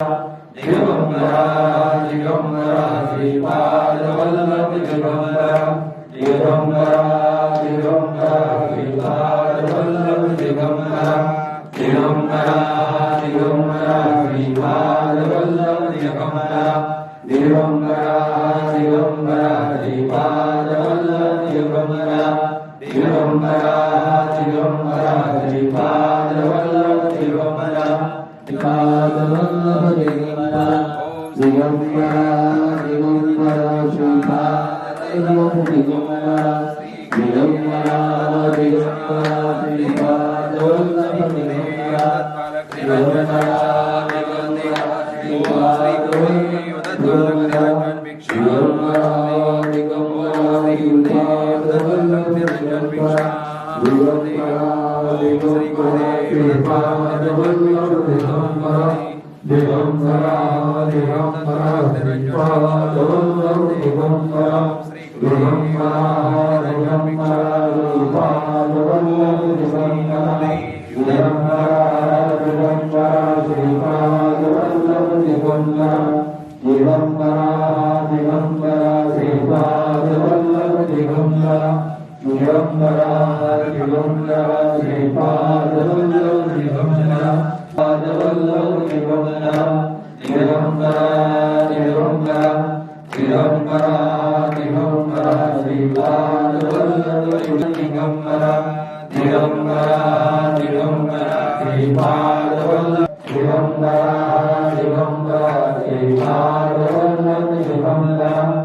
दिगंबरा दिगंबरा श्रीपाद वल्लभ दिगंबरा दिगंबरा दिगंबरा श्रीपाद वल्लभ दिगंबरा दिगंबरा दिगंबरा श्रीपाद वल्लभ दिगंबरा दिगंबरा दिगंबरा श्रीपाद वल्लभ दिगंबरा दिगंबरा दिगंबरा श्रीपाद वल्लभ दिगंबरा श्रीपाद वल्लभ दिगंबरा दिगंबरा दिगंबरा श्रीपाद वल्लभ दिगंबरा दिगंबरा दिगंबरा श्रीपाद वल्लभ दिगंबरा दिगंबरा दिगंबरा श्रीपाद वल्लभ दिगंबरा दिगंबरा दिगंबरा श्रीपाद वल्लभ दिगंबरा दिगंबरा दिगंबरा श्रीपाद वल्लभ दिगंबरा दिगंबरा दिगंबरा श्रीपाद वल्लभ दिगंबरा दिगंबरा दिगंबरा श्रीपाद वल्लभ दिगंबरा दिगंबरा दिगंबरा श्रीपाद वल्लभ दिगंबरा दिगंबरा दिगंबरा श्रीपाद वल्लभ दिगंबरा दिगंबरा दिगंबरा श्रीपाद वल्लभ दिगंबरा पाद वल्लभ दिगंबरा दिगंबरा दिगंबरा दिगंबरा दिगंबरा श्रीपाद वल्लभ दिगंबरा दिगंबरा दिगंबरा श्रीपाद वल्लभ दिगंबरा दिगंबरा श्रीपाद वल्लभ दिगंबरा